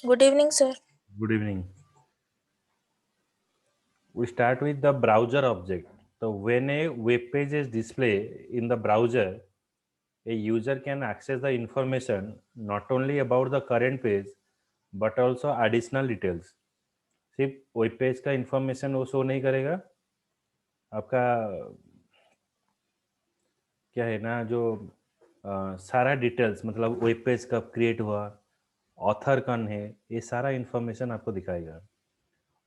Good evening, sir. Good evening. We start with the browser object. So when a web page is displayed in the browser, a user can access the information not only about the current page but also additional details. सिर्फ web page का information वो show नहीं करेगा, आपका क्या है ना जो सारा डिटेल्स मतलब वेब पेज कब क्रिएट हुआ, ऑथर कौन है, ये सारा इंफॉर्मेशन आपको दिखाएगा.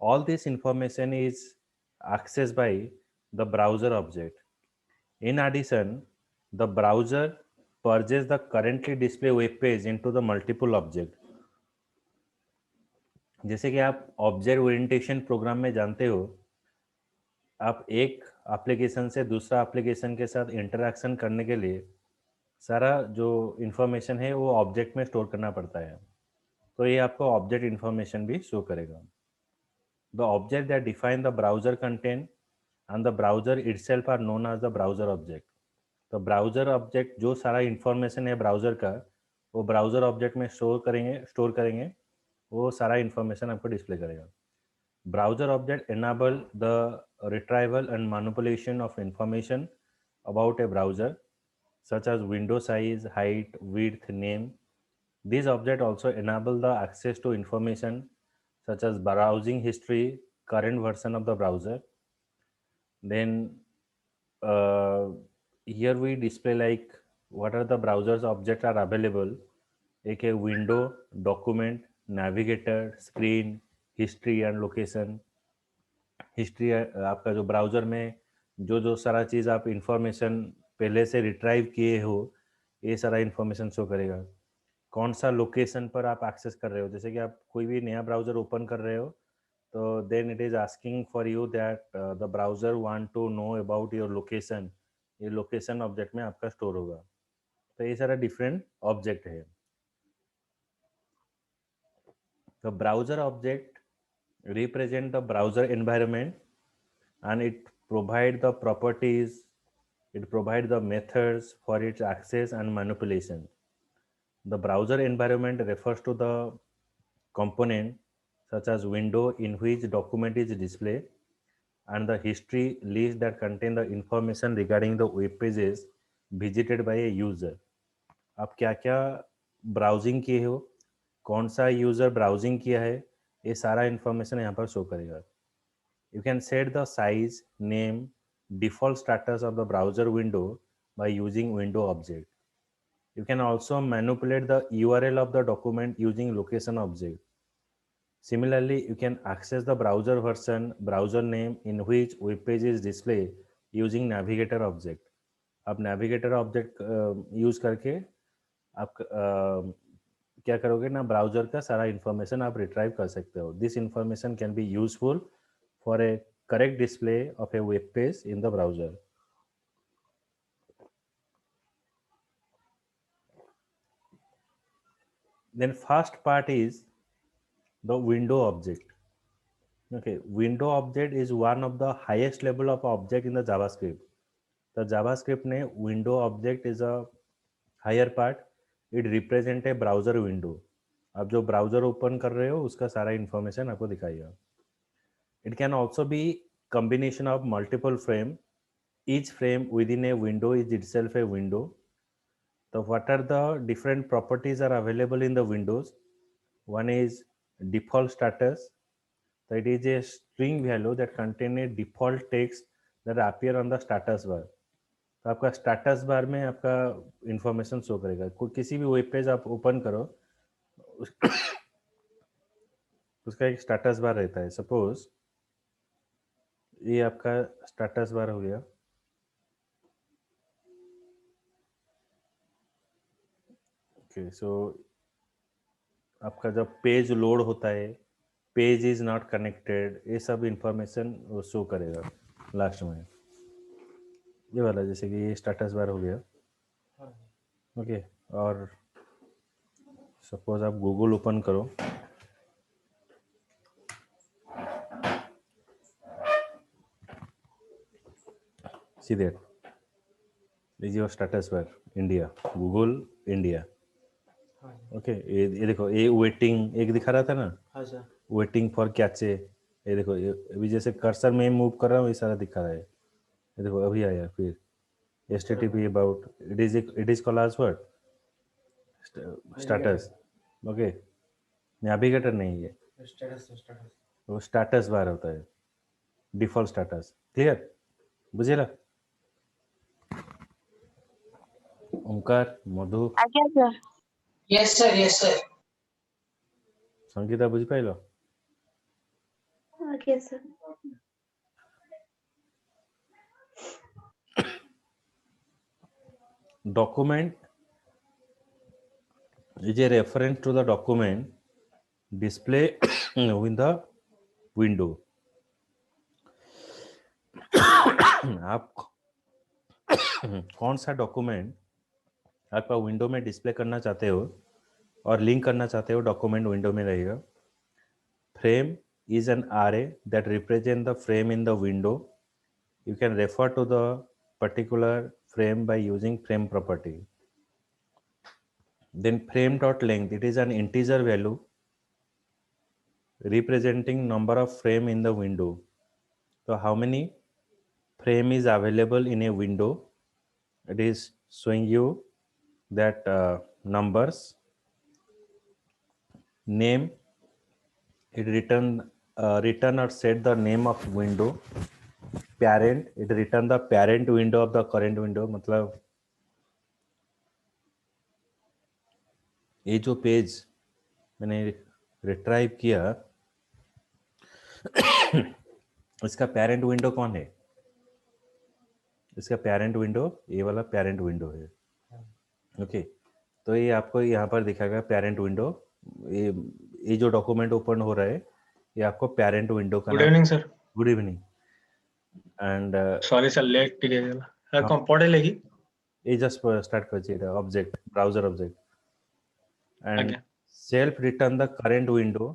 All this information is accessed by the browser object. In addition, the browser purges the currently display web page into the multiple object. जैसे कि आप ऑब्जेक्ट ओरिएंटेशन प्रोग्राम में जानते हो, आप एक एप्लीकेशन से दूसरा एप्लीकेशन के साथ इंटरेक्शन करने के लिए सारा जो इंफॉर्मेशन है वो ऑब्जेक्ट में स्टोर करना पड़ता है. तो ये आपको ऑब्जेक्ट इंफॉर्मेशन भी शो करेगा. The object that define the browser content and the browser itself are known as the browser object. तो ब्राउज़र ऑब्जेक्ट जो सारा इंफॉर्मेशन है ब्राउज़र का, वो ब्राउज़र ऑब्जेक्ट में स्टोर करेंगे, वो सारा इंफॉर्मेशन आपको डिस्प्ले करेगा. Browser object enable the retrieval and manipulation of information about a browser such as window size, height, width, name. These objects also enable the access to information such as browsing history, current version of the browser. Then uh, here we display like what are the browsers objects are available. एक है window, document, navigator, screen, history and location. History आपका जो browser में जो जो सारा चीज़ आप information पहले से रिट्राइव किए हो, ये सारा इंफॉर्मेशन शो करेगा. कौन सा लोकेशन पर आप एक्सेस कर रहे हो, जैसे कि आप कोई भी नया ब्राउज़र ओपन कर रहे हो, तो then it is asking for you that the browser want to know about your location. ये लोकेशन ऑब्जेक्ट में आपका स्टोर होगा. तो ये सारा डिफरेंट ऑब्जेक्ट है. The browser object represent the browser environment, and it provide the properties, it provide the methods for its access and manipulation. The browser environment refers to the component such as window in which document is displayed and the history list that contain the information regarding the web pages visited by a user. आप क्या क्या browsing किए हो, कौन सा user browsing किया है, ये सारा इन्फॉर्मेशन यहाँ पर शो करेगा. You can set the size, name, default status of the browser window by using window object. You can also manipulate the URL of the document using location object. Similarly, you can access the browser version, browser name in which web page is displayed using navigator object. आप navigator object use करके आप क्या करोगे ना, browser का सारा information आप retrieve कर सकते हो. This information can be useful for a correct display of a web page in the browser. Then first part is the window object. Okay, window object is one of the highest level of object in the JavaScript. The JavaScript ने window object is a higher part. It represent a browser window. आप जो browser open कर रहे हो उसका सारा information आपको दिखाएगा. It can also be combination of multiple frame. Each frame within a window is itself a window. So what are the different properties are available in the windows? One is default status. So it is a string value that contain a default text that appear on the status bar. तो आपका status bar में आपका information show करेगा. कोई किसी भी web page आप open करो, उस, उसका एक स्टेटस बार रहता है. सपोज ये आपका स्टेटस बार हो गया. ओके, सो आपका जब पेज लोड होता है, पेज इज नॉट कनेक्टेड, ये सब इंफॉर्मेशन वो शो करेगा लास्ट में. ये वाला जैसे कि ये स्टेटस बार हो गया. ओके, और सपोज आप गूगल ओपन करो, see that is your status bar India, Google India. हाँ ओके, ये देखो, ये वेटिंग एक दिखा रहा था ना, हाँ सर। Waiting for cache. ये देखो, ये अभी जैसे कर्सर में मूव कर रहा हूँ, ये सारा दिखा रहा है। ये देखो अभी आया फिर HTTP about, it is called as what, status. Okay, navigator नहीं है, स्टेटस स्टेटस। वो स्टेटस बार होता है, डिफॉल्ट स्टेटस। क्लियर, बुझेला? ओमकार, मधु, ଆଜ୍ଞା sir. Yes sir yes sir. Sangeeta बुझ पाइल? ଆଜ୍ଞା sir. Document is a reference to the document display in the window. आप कौन सा डॉक्यूमेंट आपका विंडो में डिस्प्ले करना चाहते हो और लिंक करना चाहते हो, डॉक्यूमेंट विंडो में रहेगा। Frame is an array that represent the frame in the window. You can refer to the particular frame by using frame property. Then frame dot length, it is an integer value representing number of frame in the window. So how many frame is available in a window, it is showing you that numbers. Name, it return or set the name of window. Parent, it return the parent window of the current window. मतलब ये जो page मैंने retrieve किया, इसका parent window कौन है? इसका parent window ये वाला पेरेंट विंडो है। ओके, तो ये आपको यहाँ पर दिखाएगा पेरेंट विंडो। ये जो डॉक्यूमेंट ओपन हो रहा है, ये आपको पेरेंट विंडो का गुड नाम। Evening sir. Good evening. And sorry sir late टिके सर कौन पढ़े लेगी ये जस्ट स्टार्ट कर ऑब्जेक्ट, ब्राउजर ऑब्जेक्ट एंड आज्ञा self return the current window,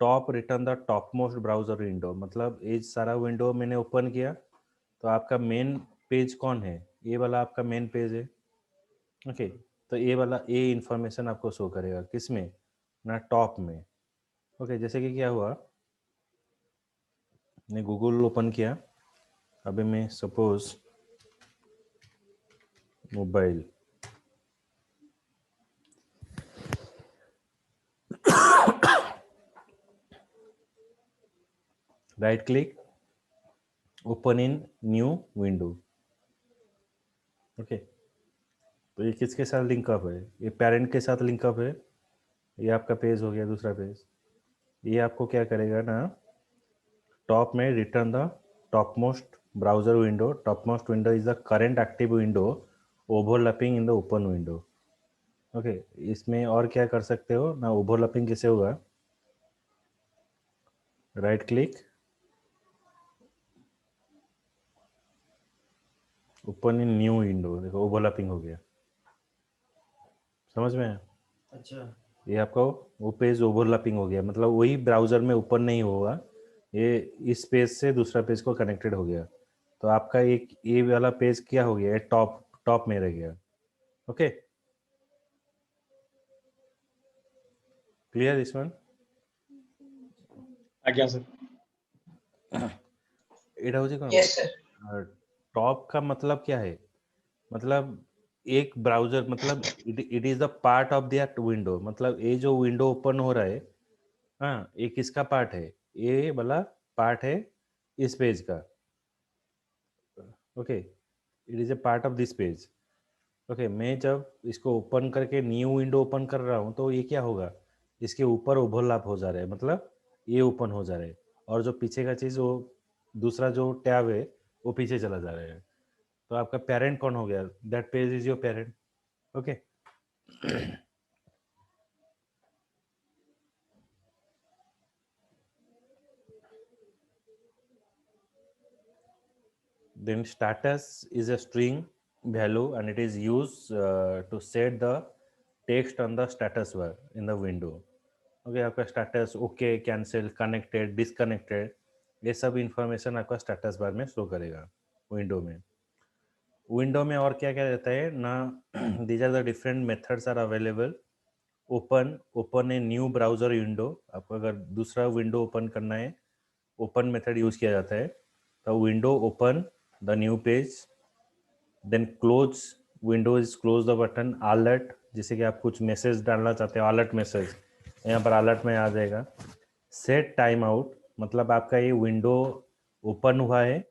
top return the top most browser window. मतलब ये सारा विंडो मैंने ओपन किया तो आपका मेन पेज कौन है? ये वाला आपका मेन पेज है। ओके, तो ये वाला ये इंफॉर्मेशन आपको शो करेगा किस में ना, टॉप में। ओके, जैसे कि क्या हुआ, मैं गूगल ओपन किया, अभी मैं suppose mobile, right click, open in new window. Okay, तो ये किसके साथ लिंकअप है? ये पेरेंट के साथ लिंकअप है। ये आपका पेज हो गया, दूसरा पेज। ये आपको क्या करेगा ना, टॉप में return the top most browser window. Top most window is the current active window overlapping in the open window. Okay, इसमें और क्या कर सकते हो ना, ओवरलैपिंग कैसे होगा? Right click, open in new window. देखो ओवरलैपिंग हो गया, समझ में आया? अच्छा, ये आपका वो पेज ओवरलैपिंग हो गया, मतलब वही ब्राउजर में ओपन नहीं होगा, ये इस पेज से दूसरा पेज को कनेक्टेड हो गया। तो आपका एक ये वाला पेज क्या हो गया, ये टॉप टॉप में रह गया। Okay, clear this one? आज्ञा सर। एटा हो कौन यस सर। टॉप का मतलब क्या है? मतलब एक ब्राउजर, मतलब it is the part of that window. मतलब ये जो विंडो ओपन हो रहा है, हाँ, ये किसका पार्ट है? ये वाला पार्ट है इस पेज का। Okay, it is a part of this page. Okay, मैं जब इसको ओपन करके न्यू विंडो ओपन कर रहा हूँ तो ये क्या होगा, इसके ऊपर ओवरलैप हो जा रहा है, मतलब ये ओपन हो जा रहा है और जो पीछे का चीज़, वो दूसरा जो टैब है वो पीछे चला जा रहा है। तो आपका पेरेंट कौन हो गया? That page is your parent. Okay, then status is a string value and it is used to set the text on the status bar in the window. Okay, आपका status okay, cancel, connected, disconnected, ये सब information आपका status bar में show करेगा window में। Window में और क्या क्या रहता है ना, these are the different methods are available open a new browser window. आपको अगर दूसरा विंडो ओपन करना है, ओपन मेथड यूज किया जाता है। तो window open the new page, then close window is close the button. Alert, जैसे कि आप कुछ मैसेज डालना चाहते हो, अलर्ट मैसेज, यहाँ पर अलर्ट में आ जाएगा। सेट टाइम आउट, मतलब आपका ये विंडो ओपन हुआ है,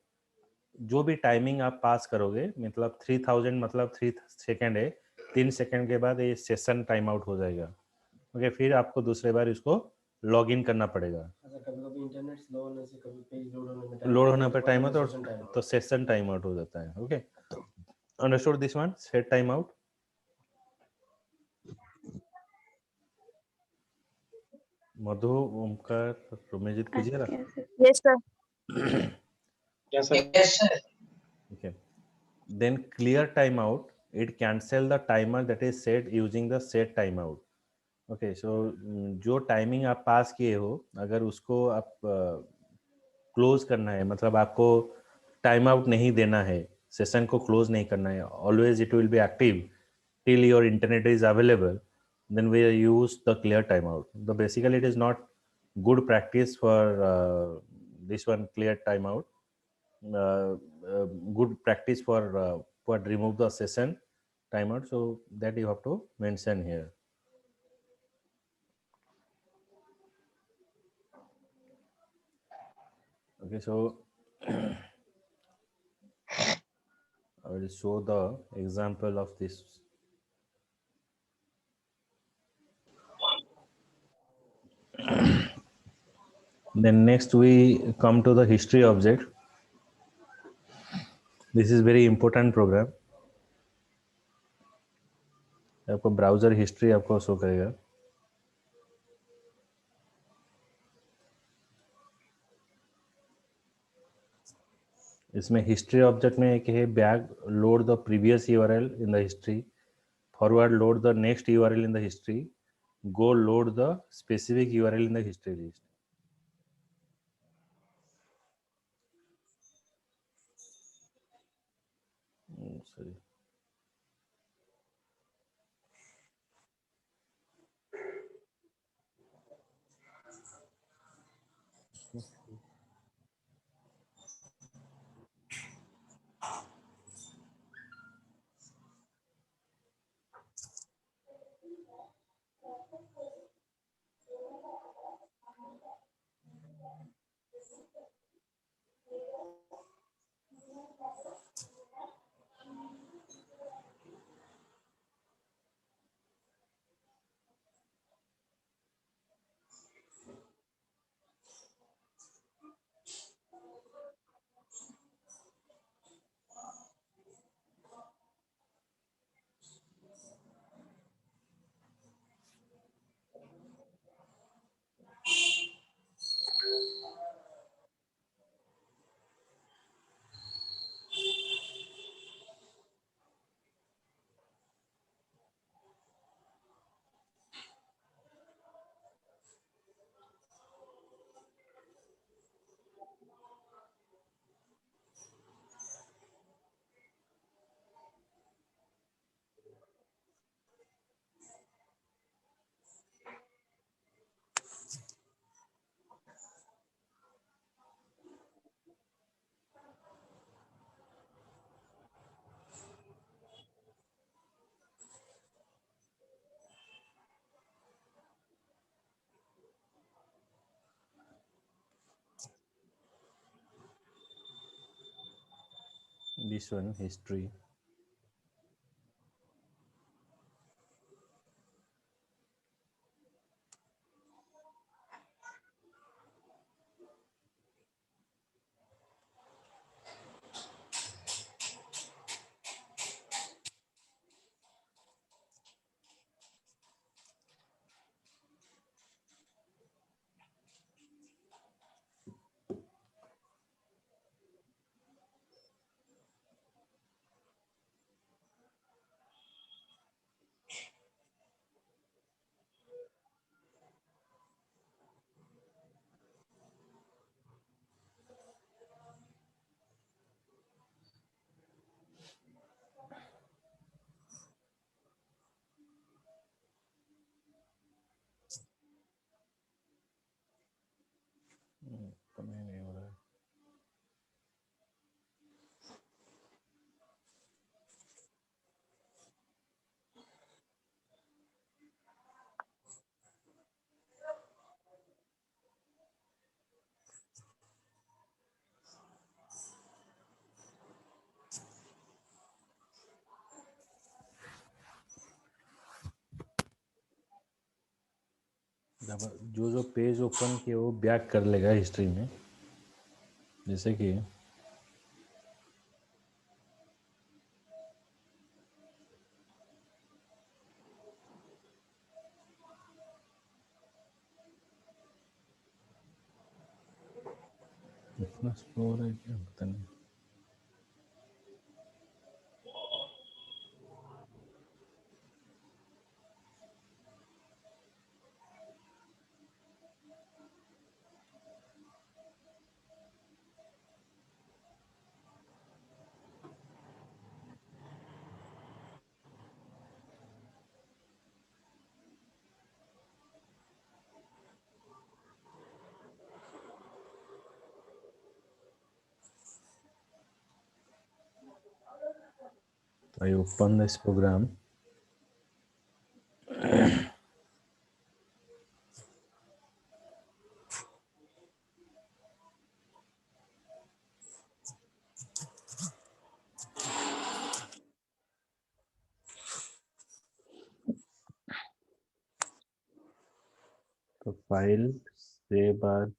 जो भी टाइमिंग आप पास करोगे, मतलब 3000 मतलब 3 सेकेंड है, 3 सेकेंड के बाद ये सेशन टाइम आउट हो जाएगा। ओके, फिर आपको दूसरे बार इसको लॉग इन करना पड़ेगा। अच्छा, कभी-कभी इंटरनेट स्लो होने से, कभी पेज लोड होने पर टाइम होता आउट, तो सेशन टाइम आउट हो जाता है। Okay, understood this one, set time out. Madhu, Omkar, Romejit कीजिएगा। Yes, sir. Yes, sir. Yes, sir. Okay. Then clear timeout. It cancel the timer that is set using the set timeout. Okay, so जो timing आप पास किए हो, अगर उसको आप close करना है, मतलब आपको टाइम आउट नहीं देना है, सेशन को क्लोज नहीं करना है, always it will be active till your internet is available, then we use the clear timeout. The basically it is not good practice for this one, clear timeout. uh, Good practice for remove the session timeout, so that you have to mention here. Okay, so I will show the example of this. Then next we come to the history object. This is very important program. आपको browser history आपको show करेगा। इसमें history object में एक है back load the previous URL in the history, forward load the next URL in the history, go load the specific URL in the history list. Sorry, this one history. तो नहीं हो रहा है। जो जो पेज ओपन किए वो back कर लेगा हिस्ट्री में, जैसे कि इतना स्लो हो रहा है क्या पता नहीं। I open this program. तो फाइल सेव एज,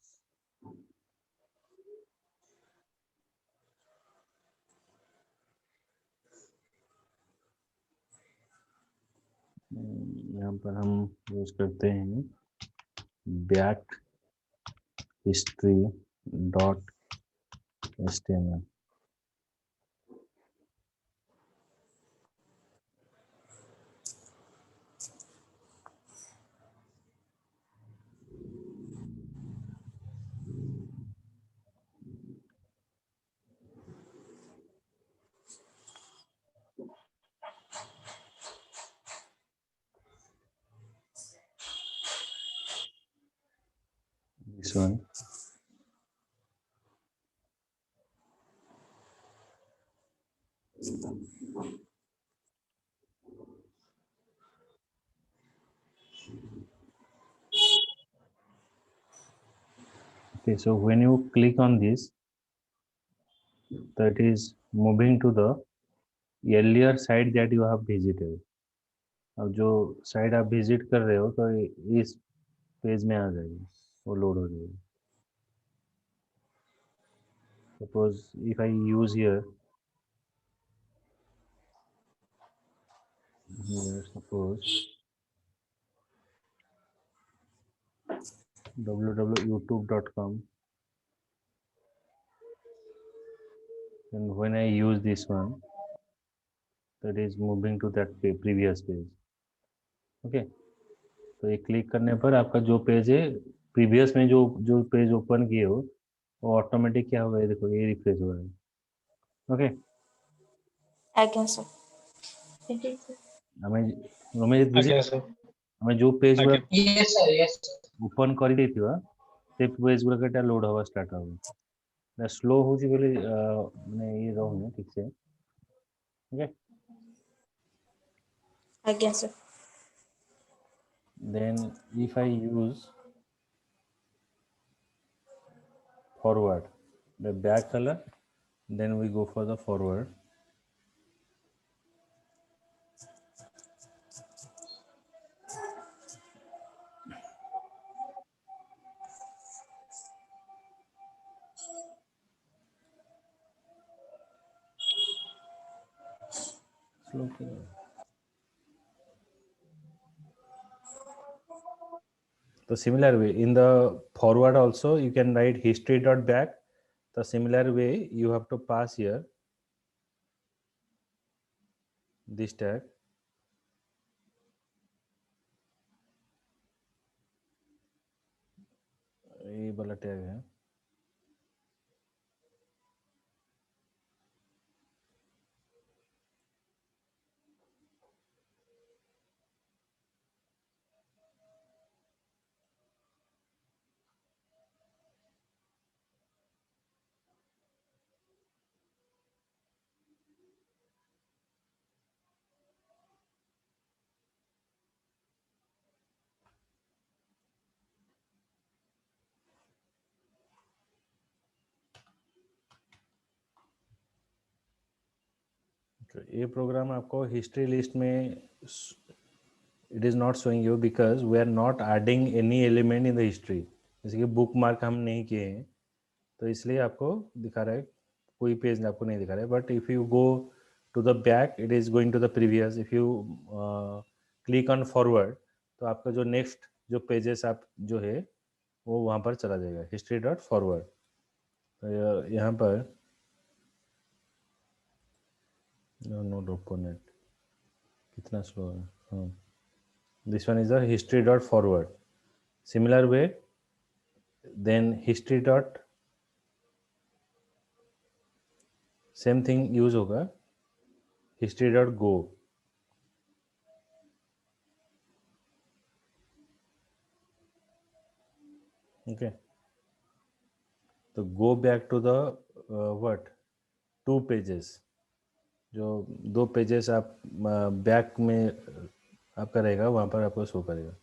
यहाँ पर हम यूज करते हैं back history dot HTML। This one. Okay, so when you click on this, that is moving to the earlier site that you have visited. अब जो site आप visit कर रहे हो तो इस पेज में आ जाएगी, वो लोड हो जाएगी। Suppose if I use here suppose www.youtube.com, and when I use this one, that is moving to that previous page. Okay, तो ये क्लिक करने पर आपका जो पेज है प्रीवियस में जो जो पेज ओपन किए हो वो ऑटोमेटिक क्या होगा, ये देखो ये रिफ्रेश हो रहा है। ओके, ଆଜ୍ଞା ସାର୍। ଆମେ ରମେଶ ବୁଝି ଆଜ୍ଞା ସାର୍ ଆମେ जो पेज ଆଜ୍ଞା Yes, sir. Yes, sir. Open କରି ଦେଇଥିବା ସେ पेज ଗୁଡାକଟା ଲୋड ହବା ଷ୍ଟାର୍ଟ ହବ। ନା ସ୍ଲୋ ହଉଛି ବୋଲି ମାନେ ये ରହୁନି ठीक से। ओके, ଆଜ୍ଞା sir. then if I use forward, the back color, then we go for the forward. Slow करो। तो similar way in the forward also you can write history.back. The similar way you have to pass here this tag, ये वाला tag है। तो ये program आपको history list में it is not showing you because we are not adding any element in the history. जैसे कि book mark हम नहीं किए हैं तो इसलिए आपको दिखा रहा है, कोई पेज आपको नहीं दिखा रहा है। But if you go to the back it is going to the previous. If you click on forward तो आपका जो नेक्स्ट जो पेजेस आप जो है वो वहाँ पर चला जाएगा, हिस्ट्री डॉट फॉरवर्ड। तो यहाँ पर नोट ओपोनेंट कितना स्लो है। हाँ, this one is the history dot forward. Similar way then history dot same thing use होगा, हिस्ट्री डॉट गो। ओके, तो go back to the what 2 pages. जो 2 pages आप बैक में आपका रहेगा वहाँ पर आपको शो करेगा।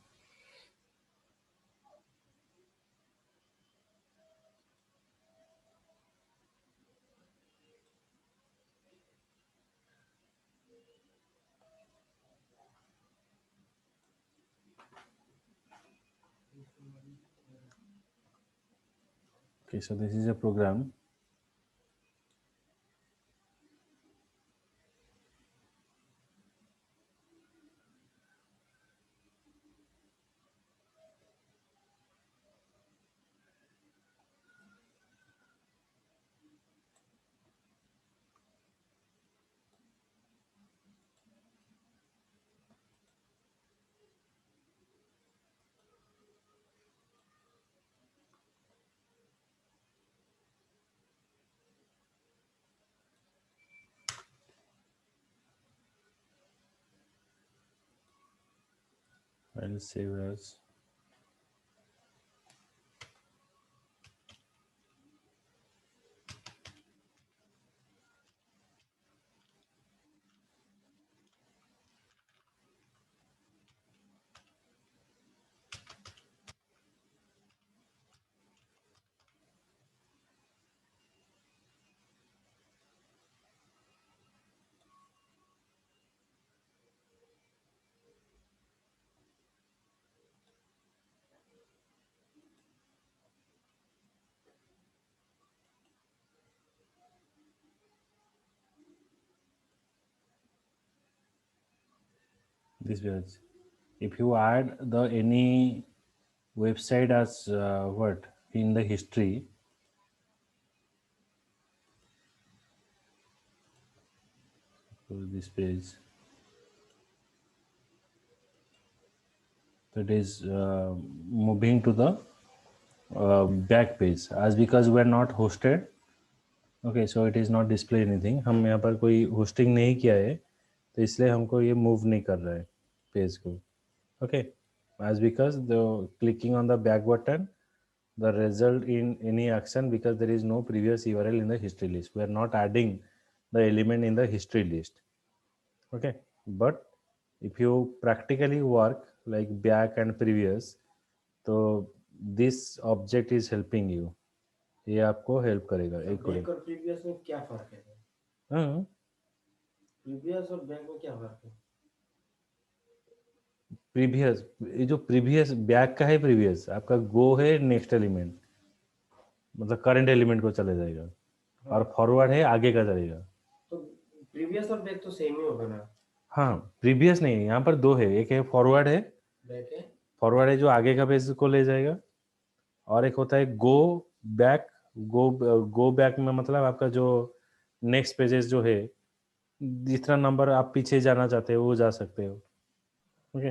Okay, so this is a program. I'll save as this way. If you add the any website as what in the history, so this page, so it is moving to the back page as because we are not hosted. Okay, so it is not display anything. हम यहाँ पर कोई hosting नहीं किया है तो इसलिए हमको ये move नहीं कर रहा है पेज को। Okay, as because the clicking on the back button the result in any action because there is no previous URL in the history list. We are not adding the element in the history list. Okay, but if you practically work like back and previous, तो this object is helping you. ये आपको help करेगा। एक back और previous में क्या फर्क है? हाँ, प्रीवियस और बैक में क्या फर्क है? प्रीवियस, ये जो प्रीवियस बैक का है, प्रीवियस आपका गो है नेक्स्ट एलिमेंट, मतलब करंट एलिमेंट को चले जाएगा। और फॉरवर्ड है आगे का चलेगा। तो प्रीवियस और बैक तो सेम ही होगा ना? हाँ, प्रीवियस नहीं है, यहाँ पर 2 है, एक है फॉरवर्ड है, बैक है, फॉरवर्ड है जो आगे का पेज को ले जाएगा, और एक होता है गो बैक। गो बैक में मतलब आपका जो नेक्स्ट पेजेस जो है, जितना नंबर आप पीछे जाना चाहते हो वो जा सकते हो। ओके,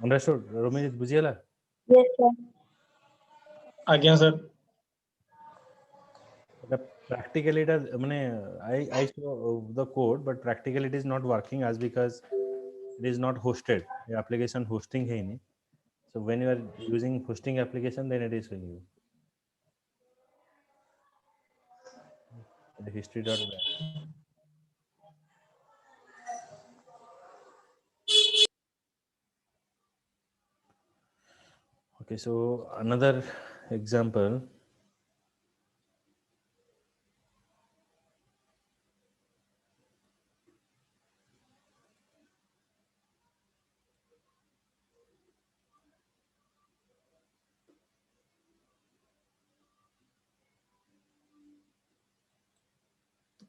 अंडरस्टूड रोमेश बुझिएला? Yes, sir. आज्ञा sir. Practically it has, I saw the code but practically it is not working as because it is not hosted. The application hosting है ही नहीं, so when you are using hosting application then it is showing you the history.bat. Okay, so another example,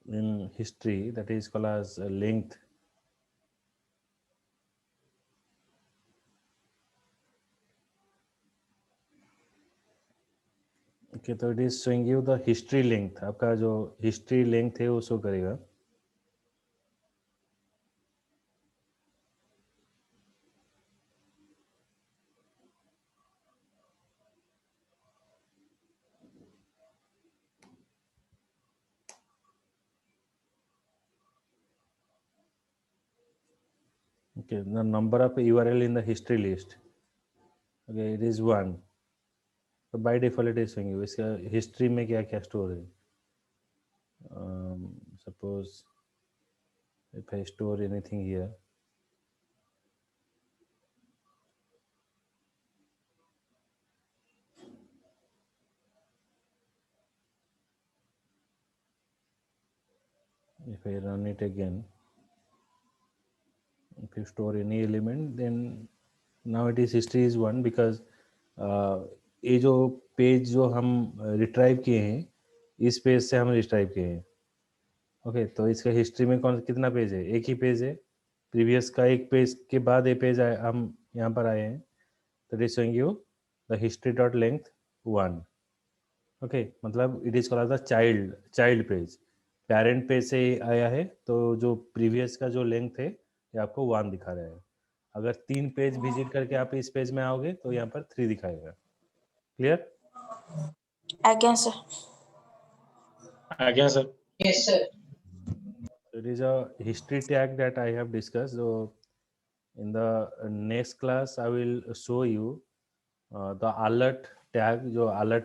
in history that is called as length. Okay, तो it is showing you the history length. आपका जो history length है वो show करेगा. Okay, the number of URL in the history list. Okay, it is 1. तो by default it is showing you इसका history में क्या क्या store है. Suppose if I store anything here, if I run it again, if you store any element, then now it is history is 1 because ये जो page जो हम retrieve किए हैं इस पेज से हम रिट्राइव किए हैं. ओके, तो इसका हिस्ट्री में कौन कितना पेज है? एक ही पेज है. प्रीवियस का एक पेज के बाद ये पेज आए, हम यहाँ पर आए हैं. तो it is showing you the history dot length 1. Okay, मतलब it is called the child page. Parent page से आया है तो जो प्रीवियस का जो लेंथ है ये आपको 1 दिखा रहा है. अगर 3 पेज विजिट करके आप इस पेज में आओगे तो यहाँ पर 3 दिखाएगा. क्लियर? आज्ञा sir. Again, sir. Yes, sir. It is a history tag that I have discussed. So in the next class I will show you the alert tag. जो alert